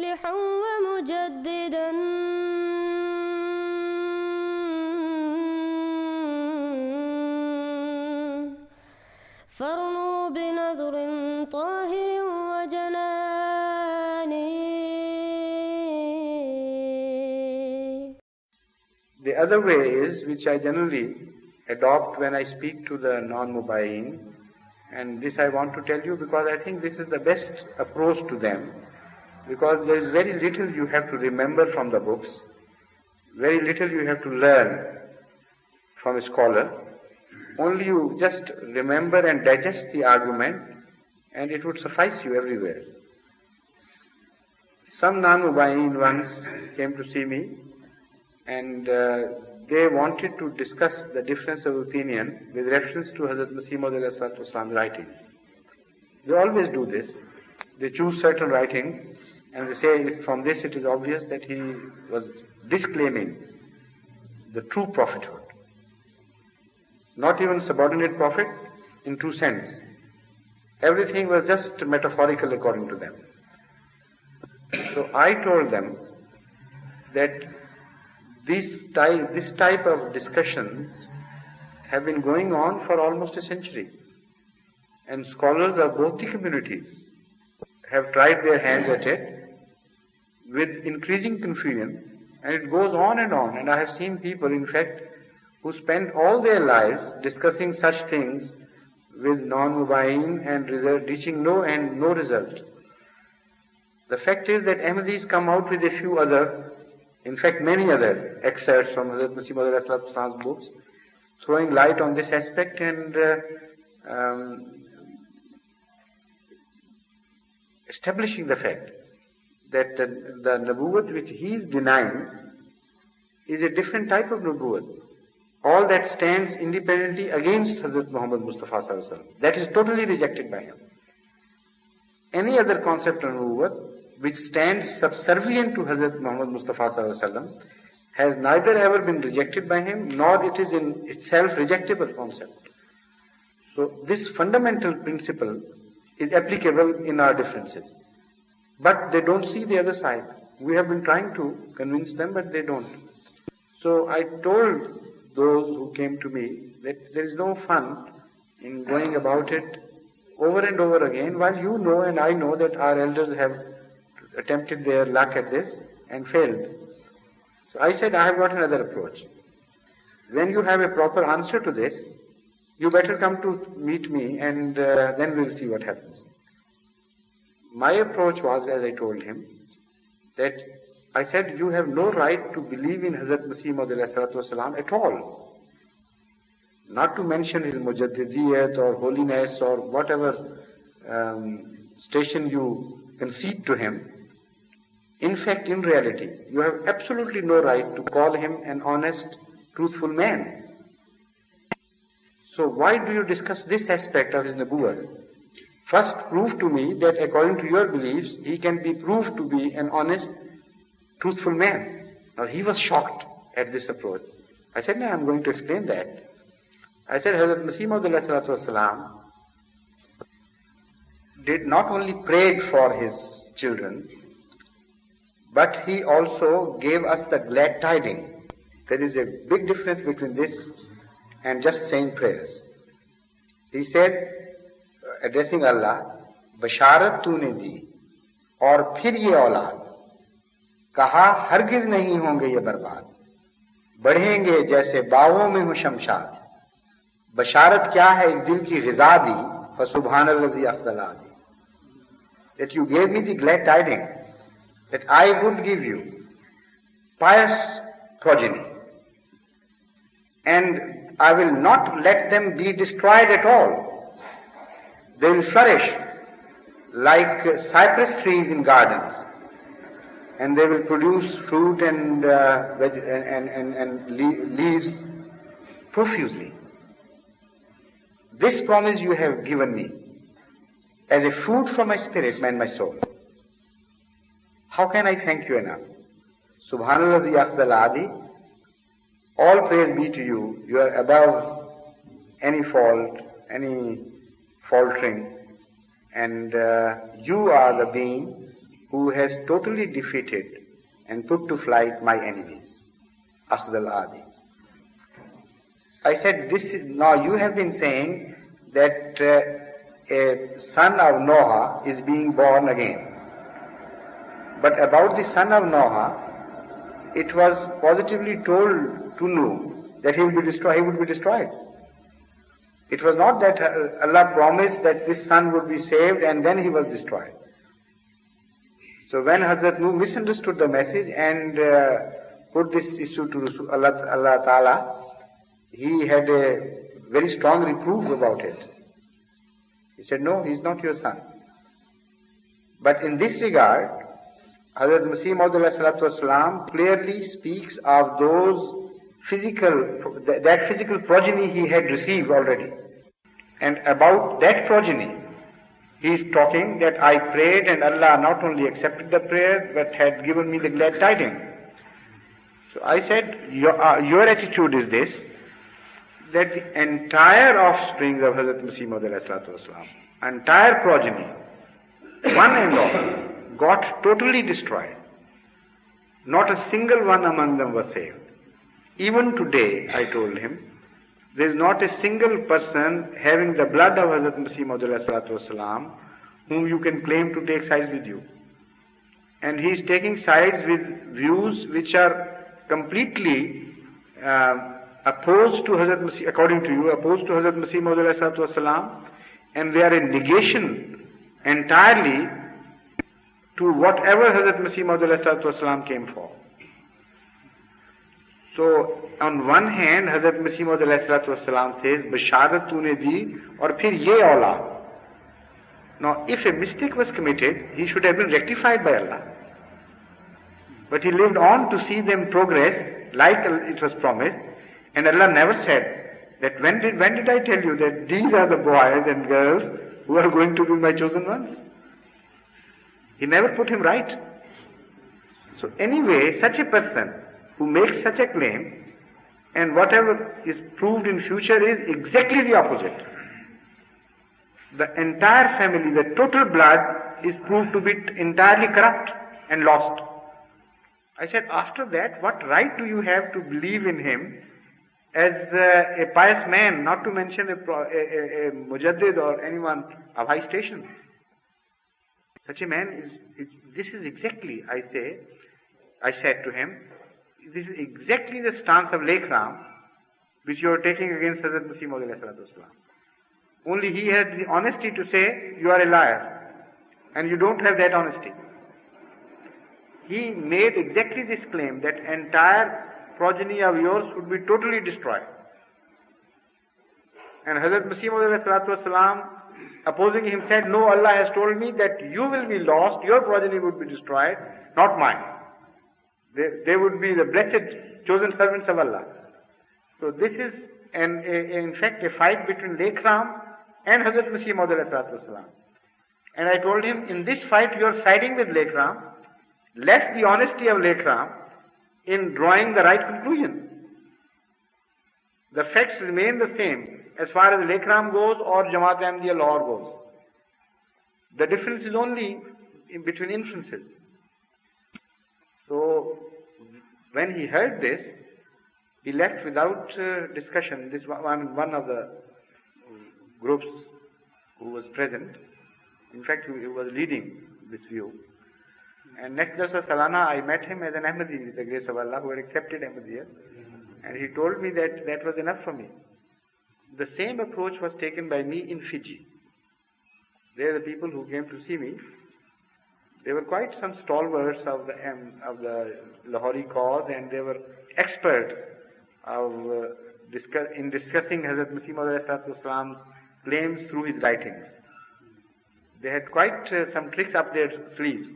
مصلحا ومجددا فارنوا بنظر طاهر وجنان. The other way is, which I generally adopt when I speak to the non-mubayyin, and this I want to tell you because I think this is the best approach to them, because there is very little you have to remember from the books, very little you have to learn from a scholar. Only you just remember and digest the argument, and it would suffice you everywhere. Some non-mubayyin once came to see me, and they wanted to discuss the difference of opinion with reference to Hazrat Masih Maud writings. They always do this. They choose certain writings and they say from this it is obvious that he was disclaiming the true prophethood. Not even subordinate prophet in true sense. Everything was just metaphorical according to them. So I told them that this type of discussions have been going on for almost a century. And scholars of both the communities have tried their hands at it with increasing confusion, and it goes on. And I have seen people, in fact, who spend all their lives discussing such things with non-mubayyin and reaching no result. The fact is that Ahmadis come out with a few other, in fact many other excerpts from Hazrat Masih Maud books, throwing light on this aspect and establishing the fact that the nubuwwat which he is denying is a different type of nubuwwat. All that stands independently against Hazrat Muhammad Mustafa Sallallahu Alaihi Wasallam, that is totally rejected by him. Any other concept of nubuwwat which stands subservient to Hazrat Muhammad Mustafa Sallallahu Alaihi Wasallam has neither ever been rejected by him, nor it is in itself rejectable concept. So this fundamental principle is applicable in our differences. But they don't see the other side. We have been trying to convince them, but they don't. So I told those who came to me that there is no fun in going about it over and over again, while you know and I know that our elders have attempted their luck at this and failed. So I said, I have got another approach. When you have a proper answer to this, you better come to meet me, and then we'll see what happens. My approach was, as I told him, that I said, you have no right to believe in Hazrat Masih Maud at all. Not to mention his mujaddidiyat or holiness or whatever station you concede to him. In fact, in reality, you have absolutely no right to call him an honest, truthful man. So why do you discuss this aspect of his nubuwwat? First, prove to me that according to your beliefs, he can be proved to be an honest, truthful man. Now he was shocked at this approach. I said, no, I'm going to explain that. I said, Hazrat Masih Maud did not only prayed for his children, but he also gave us the glad tidings. There is a big difference between this and just saying prayers. He said, addressing Allah, Basharat तूने दी और फिर ये औलाद कहा हरगिज नहीं होंगे ये बर्बाद बढ़ेंगे जैसे बागों में हो शमशाद बशारत क्या है एक दिल की ग़िज़ा दी फसुब्हानल्लज़ी अफ़ज़ला दी. That you gave me the glad tidings that I would give you pious progeny, and I will not let them be destroyed at all. They will flourish like cypress trees in gardens, and they will produce fruit and leaves profusely. This promise you have given me as a food for my spirit and my soul. How can I thank you enough? Subhanallah Adi, all praise be to you. You are above any fault, any faltering, and you are the being who has totally defeated and put to flight my enemies. Akhzal Adi. I said, now you have been saying that a son of Noah is being born again. But about the son of Noah, it was positively told to Nuh that he would be destroyed. It was not that Allah promised that this son would be saved and then he was destroyed. So when Hazrat Nuh misunderstood the message and put this issue to Allah Ta'ala, he had a very strong reproof about it. He said, no, he is not your son. But in this regard, Hazrat Masih Maud clearly speaks of those that physical progeny he had received already. And about that progeny, he is talking that I prayed and Allah not only accepted the prayer but had given me the glad tidings. So I said, your attitude is this, that the entire offspring of Hazrat Masih Maud entire progeny, one and all, got totally destroyed. Not a single one among them was saved. Even today, I told him, there is not a single person having the blood of Hazrat Masih Maud whom you can claim to take sides with you. And he is taking sides with views which are completely opposed to Hazrat Masih, according to you, opposed to Hazrat Masih Maud, and they are a negation entirely to whatever Hazrat Masih Maud came for. So, on one hand, Hazrat Masih Maud says, Basharat tune di, aur phir ye aula. Now, if a mistake was committed, he should have been rectified by Allah. But he lived on to see them progress, like it was promised, and Allah never said that when did I tell you that these are the boys and girls who are going to be my chosen ones? He never put him right. So anyway, such a person who makes such a claim, and whatever is proved in future is exactly the opposite. The entire family, the total blood is proved to be entirely corrupt and lost. I said, after that, what right do you have to believe in him as a pious man, not to mention a mujaddid or anyone of high station? Such a man this is exactly, I said to him, this is exactly the stance of Lekram which you are taking against Hazrat Masih Maud. Only he had the honesty to say, you are a liar, and you don't have that honesty. He made exactly this claim, that entire progeny of yours would be totally destroyed. And Hazrat Masih Maud opposing him said, no, Allah has told me that you will be lost, your progeny would be destroyed, not mine. They would be the blessed chosen servants of Allah. So this is in fact a fight between Lekram and Hazrat Masih Maud. And I told him, in this fight you are siding with Lekram, less the honesty of Lekram in drawing the right conclusion. The facts remain the same as far as Lekram goes or Jamaat Ahmadiyya Lahore goes. The difference is only between inferences. So, when he heard this, he left without discussion. This one of the groups who was present, in fact, he was leading this view. And next Jalsa Salana, I met him as an Ahmadi with the grace of Allah, who had accepted Ahmadiyya. And he told me that that was enough for me. The same approach was taken by me in Fiji. They are the people who came to see me. They were quite some stalwarts of the Lahori cause, and they were experts in discussing Hazrat Masih Maud claims through his writings. They had quite some tricks up their sleeves.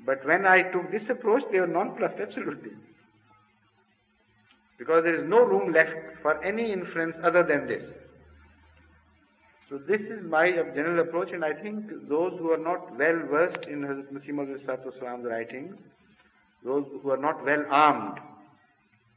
But when I took this approach, they were nonplussed, absolutely. Because there is no room left for any inference other than this. So this is my general approach, and I think those who are not well versed in Hazrat Masih Maud writings, those who are not well armed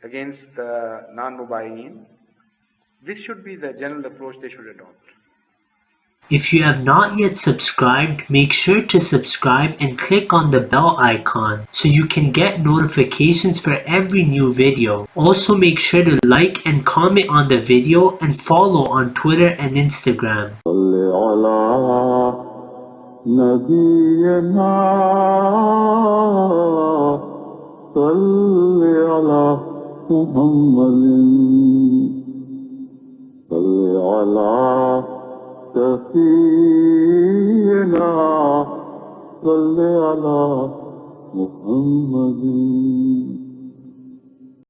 against the non-Mubayyin, this should be the general approach they should adopt. If you have not yet subscribed, make sure to subscribe and click on the bell icon so you can get notifications for every new video. Also make sure to like and comment on the video and follow on Twitter and Instagram. سفينا صل على محمد